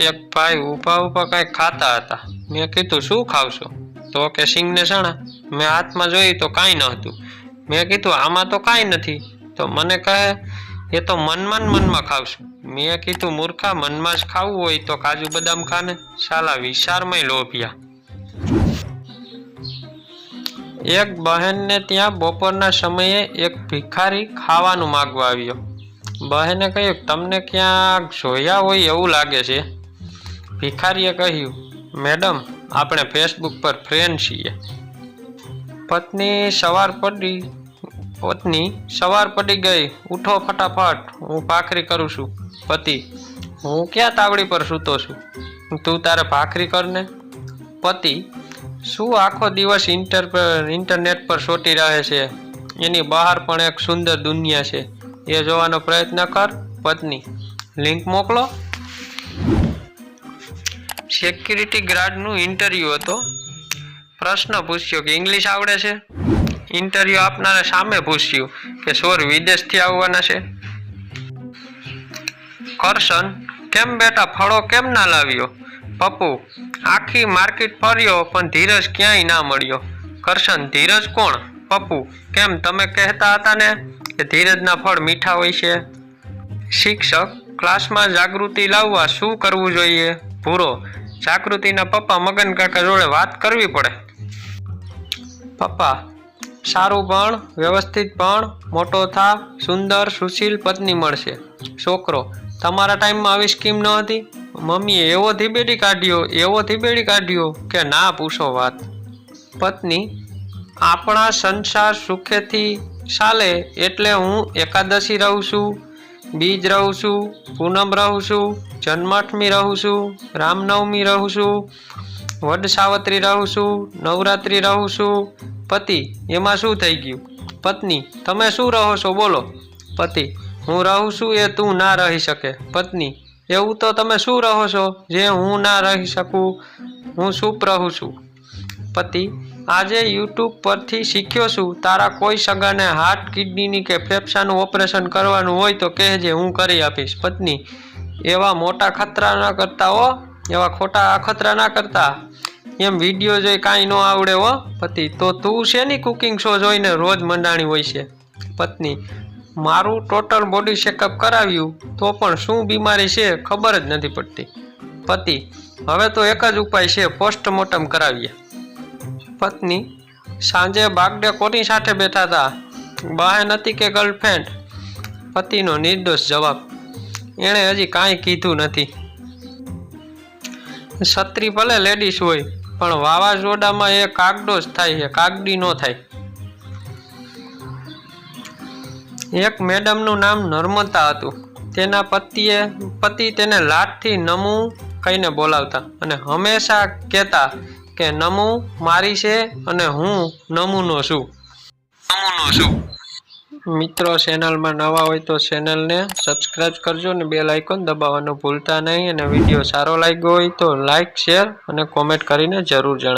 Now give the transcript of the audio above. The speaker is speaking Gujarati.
એક ભાઈ ઊભા ઊભા કંઈક ખાતા હતા। મેં કીધું શું ખાવશો? તો કે સિંગ ને ચણા। મેં હાથમાં જોઈ તો કાંઈ ન હતું। મેં કીધું આમાં તો કાંઈ નથી। તો મને કહે એ તો મનમાં ને મનમાં ખાવશું। મેં કીધું મૂર્ખા, મનમાં જ ખાવું હોય તો કાજુ બદામ ખાને, સાલા વિચારમાંય લોભિયા। એક બહેનને ત્યાં બપોરના સમયે એક ભિખારી ખાવાનું માંગવા આવ્યો। બહેને કહ્યું તમને ક્યાંક જોયા હોય એવું લાગે છે। ભિખારીએ કહ્યું મેડમ આપણે ફેસબુક પર ફ્રેન્ડ છીએ। પત્ની સવાર પડી ગઈ, ઉઠો ફટાફટ, હું ભાખરી કરું છું। પતિ હું ક્યાં તાવડી પર સૂતો છું, તું તારે ભાખરી કરને। પતિ શું આખો દિવસ ઇન્ટરનેટ પર સોટી રહે છે, એની બહાર પણ એક સુંદર દુનિયા છે, એ જોવાનો પ્રયત્ન કર। પત્ની લિંક મોકલો। સિક્યુરિટી ગાર્ડનું ઇન્ટરવ્યૂ હતો। પ્રશ્ન પૂછ્યો કે ઇંગ્લિશ આવડે છે? ઇન્ટરવ્યૂ આપનારે સામે પૂછ્યું કે સોર વિદેશથી આવવાના છે? કરશન કેમ બેટા ફળો કેમ ના લાવ્યો? પપ્પુ આખી માર્કેટ ફર્યો પણ ધીરજ ક્યાંય ના મળ્યો। કરશન ધીરજ કોણ? પપ્પુ કેમ તમે કહેતા હતા ને કે ધીરજના ફળ મીઠા હોય છે। શિક્ષક ક્લાસમાં જાગૃતિ લાવવા શું કરવું જોઈએ? ભૂરો જાગૃતિના પપ્પા મગન કાકા જોડે વાત કરવી પડે। પપ્પા સારું ભણ, વ્યવસ્થિત ભણ, મોટો થા, સુંદર સુશીલ પત્ની મળશે। છોકરો તમારા ટાઈમમાં આવી સ્કીમ ન હતી? મમ્મીએ એવો ધીબેડી કાઢ્યો કે ના પૂછો વાત। પત્ની આપણા સંસાર સુખેથી ચાલે એટલે હું એકાદશી રહું છું, બીજ રહું છું, પૂનમ રહું છું, જન્માષ્ટમી રહું છું, રામનવમી રહું છું, વડ સાવત્રી રહું છું, નવરાત્રિ રહું છું। પતિ એમાં શું થઈ ગયું? પત્ની તમે શું રહો છો બોલો? પતિ હું રહું છું એ તું ના રહી શકે। પત્ની એવું તો તમે શું રહો છો જે હું ના રહી શકું? હું ચૂપ રહું છું। પતિ આજે યુટ્યુબ પરથી શીખ્યો છું, તારા કોઈ સગાને હાર્ટ, કિડનીની કે ફેફસાનું ઓપરેશન કરવાનું હોય તો કહેજે, હું કરી આપીશ। પત્ની એવા મોટા ખતરા ના કરતા હો, એવા ખોટા અખતરા ના કરતા, એમ વિડીયો જોઈ કાંઈ ન આવડે હો। પતિ તો તું શેની કુકિંગ શો જોઈને રોજ મંડાણી હોય છે? પત્ની મારું ટોટલ બોડી ચેકઅપ કરાવ્યું તો પણ શું બીમારી છે ખબર જ નથી પડતી। પતિ હવે તો એક જ ઉપાય છે, પોસ્ટમોર્ટમ કરાવીએ। પત્ની સાંજે બાગડે કોની સાથે બેઠા હતા, બહેન હતી કે ગર્લફ્રેન્ડ? પતિનો નિર્દોષ જવાબ, એણે હજી કાંઈ કીધું નથી। છત્રી ભલે લેડીઝ હોય પણ વાવાઝોડામાં એ કાગડો જ થાય છે, કાગડી ન થાય। એક મેડમનું નામ નર્મદા હતું। તેના પતિ તેને લાડથી નમુ કહીને બોલાવતા અને હંમેશા કહેતા કે નમુ મારી છે અને હું નમૂનો છું। મિત્રો ચેનલમાં નવા હોય તો ચેનલને સબસ્ક્રાઈબ કરજો અને બેલ આઇકોન દબાવવાનું ભૂલતા નહીં। અને વિડીયો સારો લાગ્યો હોય તો લાઈક, શેર અને કોમેન્ટ કરીને જરૂર જણાવજો।